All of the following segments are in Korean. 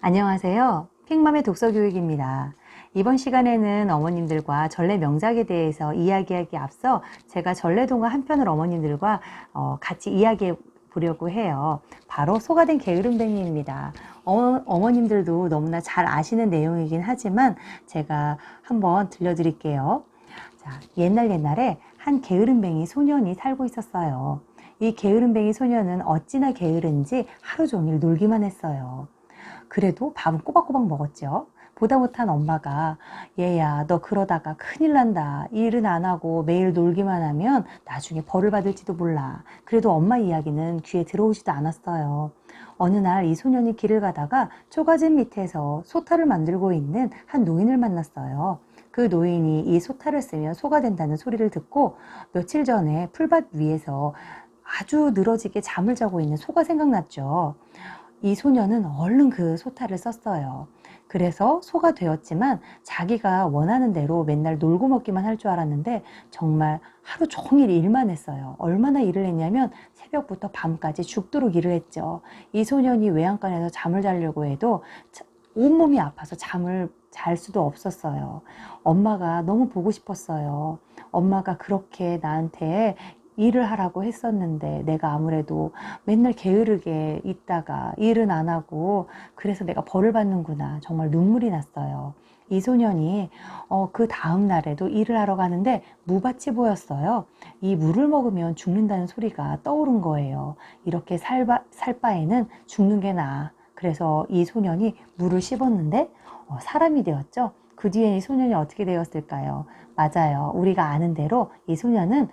안녕하세요. 픽맘의 독서교육입니다. 이번 시간에는 어머님들과 전래 명작에 대해서 이야기하기 앞서 제가 전래동화 한 편을 어머님들과 같이 이야기해 보려고 해요. 바로 소가 된 게으름뱅이입니다. 어머님들도 너무나 잘 아시는 내용이긴 하지만 제가 한번 들려드릴게요. 자, 옛날에 한 게으름뱅이 소년이 살고 있었어요. 이 게으름뱅이 소년은 어찌나 게으른지 하루 종일 놀기만 했어요. 그래도 밥은 꼬박꼬박 먹었죠. 보다 못한 엄마가 얘야 너 그러다가 큰일 난다. 일은 안 하고 매일 놀기만 하면 나중에 벌을 받을지도 몰라. 그래도 엄마 이야기는 귀에 들어오지도 않았어요. 어느 날 이 소년이 길을 가다가 초가집 밑에서 소타를 만들고 있는 한 노인을 만났어요. 그 노인이 이 소타를 쓰면 소가 된다는 소리를 듣고 며칠 전에 풀밭 위에서 아주 늘어지게 잠을 자고 있는 소가 생각났죠. 이 소년은 얼른 그 소타를 썼어요. 그래서 소가 되었지만 자기가 원하는 대로 맨날 놀고 먹기만 할 줄 알았는데 정말 하루 종일 일만 했어요. 얼마나 일을 했냐면 새벽부터 밤까지 죽도록 일을 했죠. 이 소년이 외양간에서 잠을 자려고 해도 온몸이 아파서 잠을 잘 수도 없었어요. 엄마가 너무 보고 싶었어요. 엄마가 그렇게 나한테 일을 하라고 했었는데 내가 아무래도 맨날 게으르게 있다가 일은 안 하고 그래서 내가 벌을 받는구나. 정말 눈물이 났어요. 이 소년이 그 다음 날에도 일을 하러 가는데 무밭이 보였어요. 이 물을 먹으면 죽는다는 소리가 떠오른 거예요. 이렇게 살 바에는 죽는 게 나아. 그래서 이 소년이 물을 씹었는데 사람이 되었죠. 그 뒤에 이 소년이 어떻게 되었을까요? 맞아요. 우리가 아는 대로 이 소년은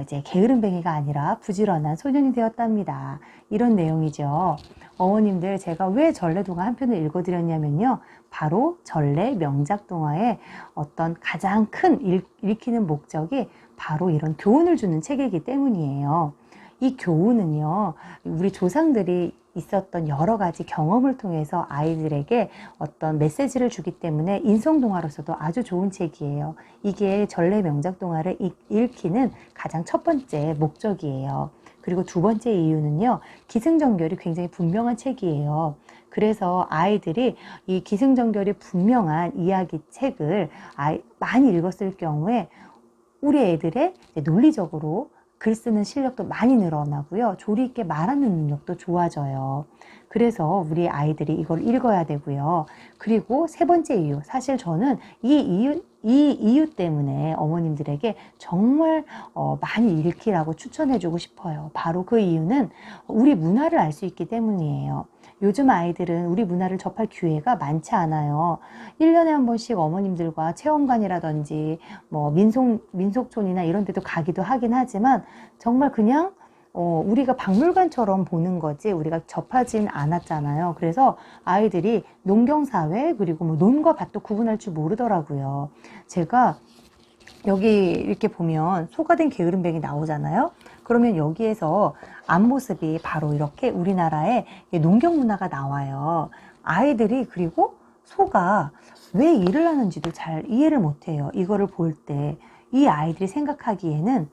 이제 게으름뱅이가 아니라 부지런한 소년이 되었답니다. 이런 내용이죠. 어머님들, 제가 왜 전래동화 한 편을 읽어드렸냐면요. 바로 전래 명작동화의 어떤 가장 큰 읽히는 목적이 바로 이런 교훈을 주는 책이기 때문이에요. 이 교훈은요, 우리 조상들이 있었던 여러 가지 경험을 통해서 아이들에게 어떤 메시지를 주기 때문에 인성동화로서도 아주 좋은 책이에요. 이게 전래 명작동화를 읽히는 가장 첫 번째 목적이에요. 그리고 두 번째 이유는요, 기승전결이 굉장히 분명한 책이에요. 그래서 아이들이 이 기승전결이 분명한 이야기 책을 많이 읽었을 경우에 우리 애들의 논리적으로 글 쓰는 실력도 많이 늘어나고요. 조리 있게 말하는 능력도 좋아져요. 그래서 우리 아이들이 이걸 읽어야 되고요. 그리고 세 번째 이유, 사실 저는 이 이유 때문에 어머님들에게 정말 많이 읽히라고 추천해주고 싶어요. 바로 그 이유는 우리 문화를 알 수 있기 때문이에요. 요즘 아이들은 우리 문화를 접할 기회가 많지 않아요. 1년에 한 번씩 어머님들과 체험관이라든지 뭐 민속촌이나 이런 데도 가기도 하긴 하지만 정말 그냥 우리가 박물관처럼 보는 거지 우리가 접하진 않았잖아요. 그래서 아이들이 농경사회 그리고 뭐 논과 밭도 구분할 줄 모르더라고요. 제가 여기 이렇게 보면 소가 된 게으름뱅이 나오잖아요. 그러면 여기에서 앞모습이 바로 이렇게 우리나라의 농경 문화가 나와요. 아이들이 그리고 소가 왜 일을 하는지도 잘 이해를 못해요. 이거를 볼 때 이 아이들이 생각하기에는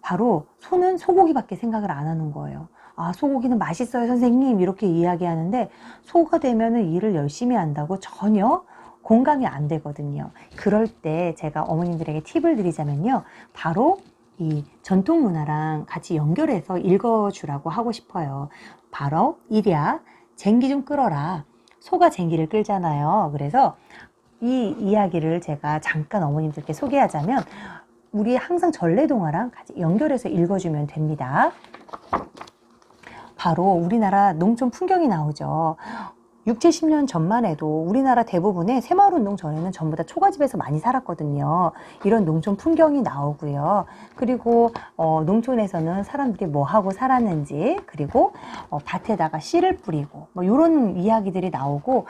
바로 소는 소고기밖에 생각을 안 하는 거예요. 아, 소고기는 맛있어요, 선생님. 이렇게 이야기하는데 소가 되면은 일을 열심히 한다고 전혀 공감이 안 되거든요. 그럴 때 제가 어머님들에게 팁을 드리자면요. 바로 이 전통 문화랑 같이 연결해서 읽어주라고 하고 싶어요. 바로 일이야. 쟁기 좀 끌어라. 소가 쟁기를 끌잖아요. 그래서 이 이야기를 제가 잠깐 어머님들께 소개하자면 우리 항상 전래동화랑 같이 연결해서 읽어주면 됩니다. 바로 우리나라 농촌 풍경이 나오죠. 6, 70년 전만 해도 우리나라 대부분의 새마을운동 전에는 전부 다 초가집에서 많이 살았거든요. 이런 농촌 풍경이 나오고요. 그리고 농촌에서는 사람들이 뭐 하고 살았는지, 그리고 밭에다가 씨를 뿌리고 뭐 이런 이야기들이 나오고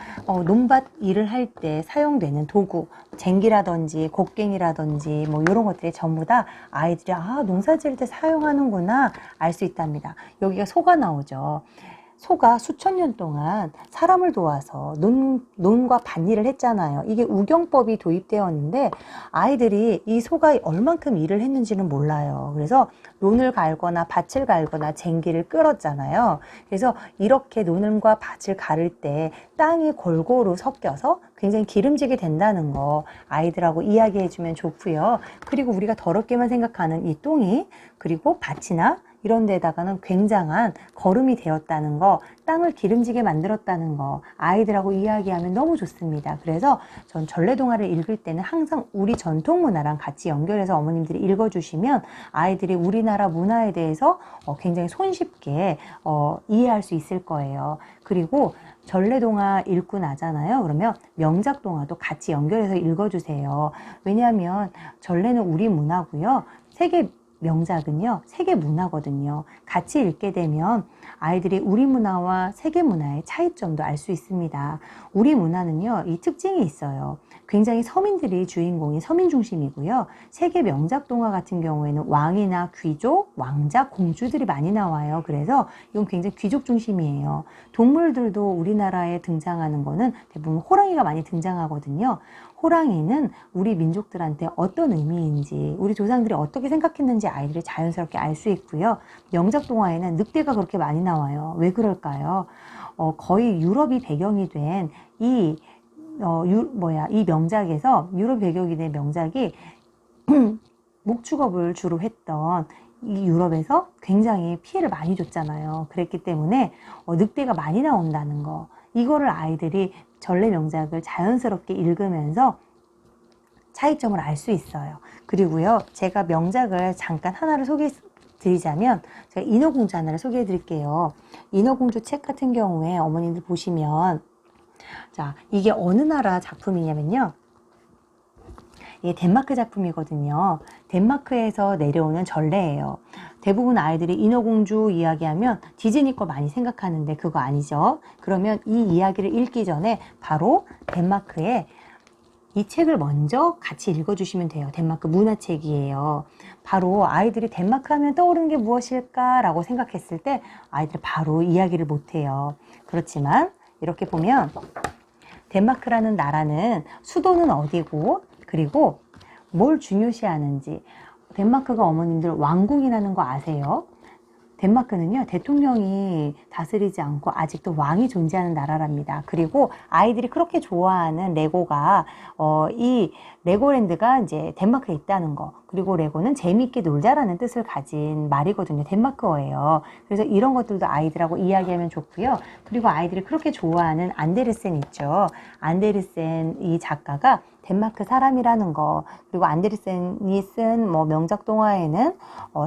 논밭 일을 할 때 사용되는 도구, 쟁기라든지 곡괭이라든지 뭐 이런 것들이 전부 다 아이들이 농사 지을 때 사용하는구나 알 수 있답니다. 여기가 소가 나오죠. 소가 수천 년 동안 사람을 도와서 논과 밭일을 했잖아요. 이게 우경법이 도입되었는데 아이들이 이 소가 얼만큼 일을 했는지는 몰라요. 그래서 논을 갈거나 밭을 갈거나 쟁기를 끌었잖아요. 그래서 이렇게 논과 밭을 가를 때 땅이 골고루 섞여서 굉장히 기름지게 된다는 거 아이들하고 이야기해 주면 좋고요. 그리고 우리가 더럽게만 생각하는 이 똥이 그리고 밭이나 이런 데다가는 굉장한 거름이 되었다는 거, 땅을 기름지게 만들었다는 거 아이들하고 이야기하면 너무 좋습니다. 그래서 전 전래동화를 읽을 때는 항상 우리 전통 문화랑 같이 연결해서 어머님들이 읽어주시면 아이들이 우리나라 문화에 대해서 굉장히 손쉽게 이해할 수 있을 거예요. 그리고 전래동화 읽고 나잖아요. 그러면 명작동화도 같이 연결해서 읽어주세요. 왜냐하면 전래는 우리 문화고요. 세계 명작은요, 세계 문화거든요. 같이 읽게 되면 아이들이 우리 문화와 세계 문화의 차이점도 알 수 있습니다. 우리 문화는요, 이 특징이 있어요. 굉장히 서민들이 주인공인 서민 중심이고요. 세계 명작 동화 같은 경우에는 왕이나 귀족, 왕자, 공주들이 많이 나와요. 그래서 이건 굉장히 귀족 중심이에요. 동물들도 우리나라에 등장하는 거는 대부분 호랑이가 많이 등장하거든요. 호랑이는 우리 민족들한테 어떤 의미인지, 우리 조상들이 어떻게 생각했는지 아이들이 자연스럽게 알 수 있고요. 명작 동화에는 늑대가 그렇게 많이 나와요. 왜 그럴까요? 거의 유럽이 배경이 된 이 명작에서 유럽 배경이 된 명작이 목축업을 주로 했던 이 유럽에서 굉장히 피해를 많이 줬잖아요. 그랬기 때문에 늑대가 많이 나온다는 거, 이거를 아이들이 전래 명작을 자연스럽게 읽으면서 차이점을 알 수 있어요. 그리고요, 제가 명작을 잠깐 하나를 소개해 드리자면 제가 인어공주 하나를 소개해 드릴게요. 인어공주 책 같은 경우에 어머님들 보시면, 자, 이게 어느 나라 작품이냐면요, 이게 덴마크 작품이거든요. 덴마크에서 내려오는 전래예요. 대부분 아이들이 인어공주 이야기하면 디즈니 거 많이 생각하는데 그거 아니죠. 그러면 이 이야기를 읽기 전에 바로 덴마크에 이 책을 먼저 같이 읽어주시면 돼요. 덴마크 문화책이에요. 바로 아이들이 덴마크 하면 떠오르는 게 무엇일까 라고 생각했을 때 아이들이 바로 이야기를 못해요. 그렇지만 이렇게 보면 덴마크라는 나라는 수도는 어디고 그리고 뭘 중요시하는지, 덴마크가 어머님들 왕국이라는 거 아세요? 덴마크는요, 대통령이 다스리지 않고 아직도 왕이 존재하는 나라랍니다. 그리고 아이들이 그렇게 좋아하는 레고가 이 레고랜드가 이제 덴마크에 있다는 거, 그리고 레고는 재미있게 놀자라는 뜻을 가진 말이거든요. 덴마크어예요. 그래서 이런 것들도 아이들하고 이야기하면 좋고요. 그리고 아이들이 그렇게 좋아하는 안데르센 있죠. 안데르센 이 작가가 덴마크 사람이라는 거, 그리고 안데르센이 쓴 명작 동화에는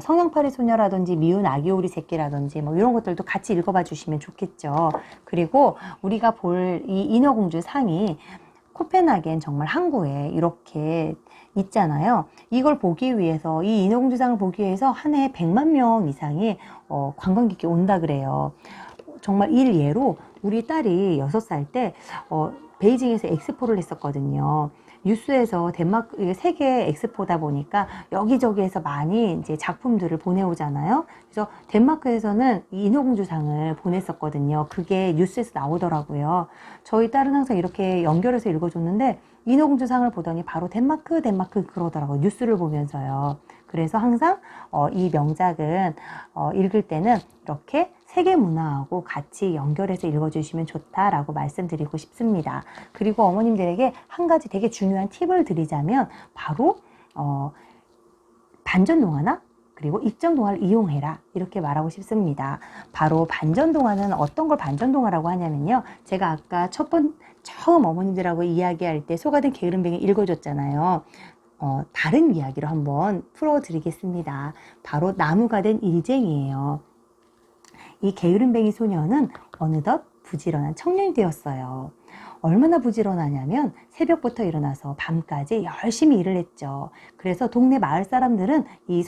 성냥팔이 소녀라든지 미운 아기 오리 새끼라든지 이런 것들도 같이 읽어봐 주시면 좋겠죠. 그리고 우리가 볼 이 인어공주 상이 코펜하겐 정말 항구에 이렇게 있잖아요. 이걸 보기 위해서, 이 인어공주상을 보기 위해서 한 해에 100만 명 이상이 관광객이 온다 그래요. 정말 일예로 우리 딸이 6살 때 베이징에서 엑스포를 했었거든요. 뉴스에서 덴마크 세계 엑스포다 보니까 여기저기에서 많이 이제 작품들을 보내오잖아요. 그래서 덴마크에서는 이 인어공주상을 보냈었거든요. 그게 뉴스에서 나오더라고요. 저희 딸은 항상 이렇게 연결해서 읽어줬는데 인어공주상을 보더니 바로 덴마크 그러더라고요. 뉴스를 보면서요. 그래서 항상 이 명작은 읽을 때는 이렇게 세계 문화하고 같이 연결해서 읽어주시면 좋다라고 말씀드리고 싶습니다. 그리고 어머님들에게 한 가지 되게 중요한 팁을 드리자면 바로 반전동화나 그리고 입장동화를 이용해라, 이렇게 말하고 싶습니다. 바로 반전동화는 어떤 걸 반전동화라고 하냐면요, 제가 아까 처음 어머님들하고 이야기할 때 소가 된 게으름뱅이 읽어줬잖아요. 다른 이야기로 한번 풀어드리겠습니다. 바로 나무가 된 일쟁이예요. 이 게으름뱅이 소녀는 어느덧 부지런한 청년이 되었어요. 얼마나 부지런하냐면 새벽부터 일어나서 밤까지 열심히 일을 했죠. 그래서 동네 마을 사람들은 이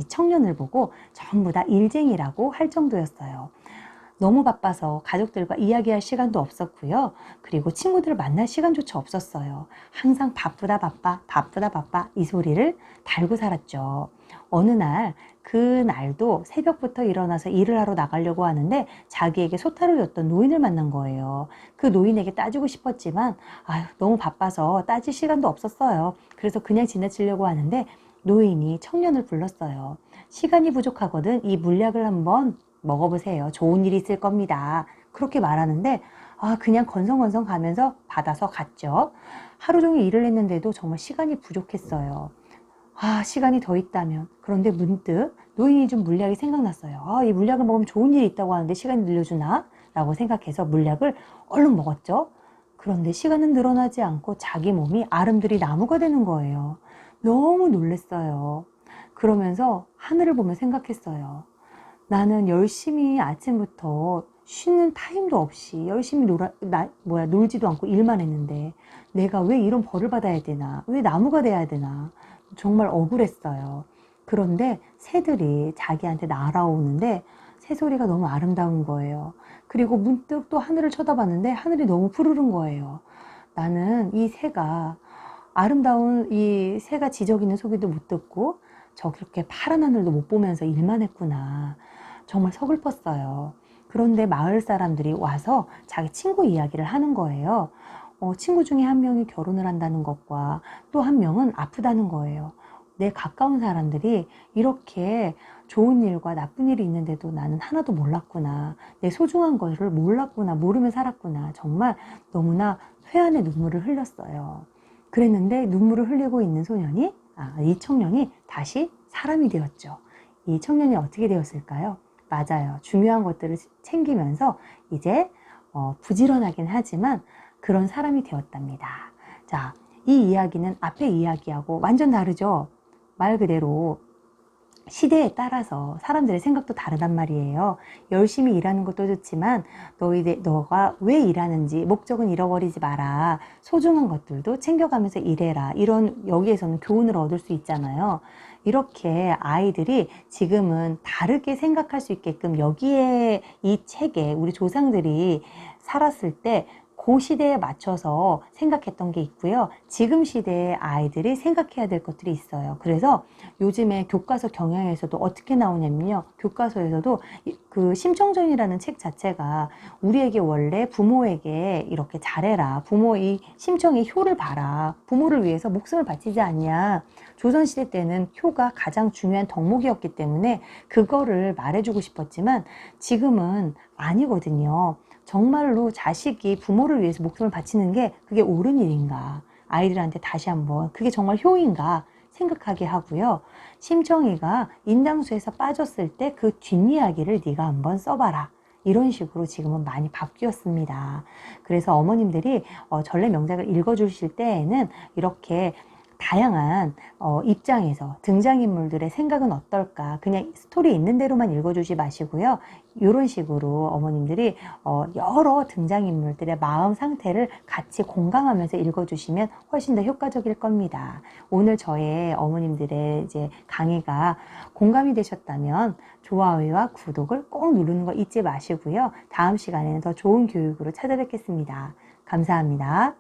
청년을 보고 전부 다 일쟁이라고 할 정도였어요. 너무 바빠서 가족들과 이야기할 시간도 없었고요. 그리고 친구들을 만날 시간조차 없었어요. 항상 바쁘다 바빠 이 소리를 달고 살았죠. 어느 날 그날도 새벽부터 일어나서 일을 하러 나가려고 하는데 자기에게 소타를 줬던 노인을 만난 거예요. 그 노인에게 따지고 싶었지만 아유, 너무 바빠서 따질 시간도 없었어요. 그래서 그냥 지나치려고 하는데 노인이 청년을 불렀어요. 시간이 부족하거든 이 물약을 한번 먹어보세요. 좋은 일이 있을 겁니다. 그렇게 말하는데 그냥 건성건성 가면서 받아서 갔죠. 하루 종일 일을 했는데도 정말 시간이 부족했어요. 시간이 더 있다면. 그런데 문득 노인이 준 물약이 생각났어요. 이 물약을 먹으면 좋은 일이 있다고 하는데 시간이 늘려주나? 라고 생각해서 물약을 얼른 먹었죠. 그런데 시간은 늘어나지 않고 자기 몸이 아름드리 나무가 되는 거예요. 너무 놀랐어요. 그러면서 하늘을 보며 생각했어요. 나는 열심히 아침부터 쉬는 타임도 없이 열심히 놀지도 않고 일만 했는데 내가 왜 이런 벌을 받아야 되나? 왜 나무가 돼야 되나? 정말 억울했어요. 그런데 새들이 자기한테 날아오는데 새소리가 너무 아름다운 거예요. 그리고 문득 또 하늘을 쳐다봤는데 하늘이 너무 푸르른 거예요. 나는 이 새가 아름다운 이 새가 지저귀는 소리도 못 듣고 저렇게 파란 하늘도 못 보면서 일만 했구나. 정말 서글펐어요. 그런데 마을 사람들이 와서 자기 친구 이야기를 하는 거예요. 친구 중에 한 명이 결혼을 한다는 것과 또 한 명은 아프다는 거예요. 내 가까운 사람들이 이렇게 좋은 일과 나쁜 일이 있는데도 나는 하나도 몰랐구나. 내 소중한 것을 몰랐구나. 모르며 살았구나. 정말 너무나 회한의 눈물을 흘렸어요. 그랬는데 눈물을 흘리고 있는 이 청년이 다시 사람이 되었죠. 이 청년이 어떻게 되었을까요? 맞아요. 중요한 것들을 챙기면서 이제 부지런하긴 하지만 그런 사람이 되었답니다. 자, 이 이야기는 앞의 이야기하고 완전 다르죠? 말 그대로 시대에 따라서 사람들의 생각도 다르단 말이에요. 열심히 일하는 것도 좋지만 너가 왜 일하는지 목적은 잃어버리지 마라. 소중한 것들도 챙겨가면서 일해라. 이런 여기에서는 교훈을 얻을 수 있잖아요. 이렇게 아이들이 지금은 다르게 생각할 수 있게끔 여기에 이 책에 우리 조상들이 살았을 때 그 시대에 맞춰서 생각했던 게 있고요. 지금 시대의 아이들이 생각해야 될 것들이 있어요. 그래서 요즘에 교과서 경향에서도 어떻게 나오냐면요. 교과서에서도 그 심청전이라는 책 자체가 우리에게 원래 부모에게 이렇게 잘해라. 부모의 심청의 효를 봐라. 부모를 위해서 목숨을 바치지 않냐. 조선시대 때는 효가 가장 중요한 덕목이었기 때문에 그거를 말해주고 싶었지만 지금은 아니거든요. 정말로 자식이 부모를 위해서 목숨을 바치는 게 그게 옳은 일인가? 아이들한테 다시 한번 그게 정말 효인가 생각하게 하고요. 심청이가 인당수에서 빠졌을 때 그 뒷이야기를 네가 한번 써봐라. 이런 식으로 지금은 많이 바뀌었습니다. 그래서 어머님들이 전래 명작을 읽어주실 때에는 이렇게 다양한 입장에서 등장인물들의 생각은 어떨까 그냥 스토리 있는 대로만 읽어주지 마시고요. 이런 식으로 어머님들이 여러 등장인물들의 마음 상태를 같이 공감하면서 읽어주시면 훨씬 더 효과적일 겁니다. 오늘 저의 어머님들의 이제 강의가 공감이 되셨다면 좋아요와 구독을 꼭 누르는 거 잊지 마시고요. 다음 시간에는 더 좋은 교육으로 찾아뵙겠습니다. 감사합니다.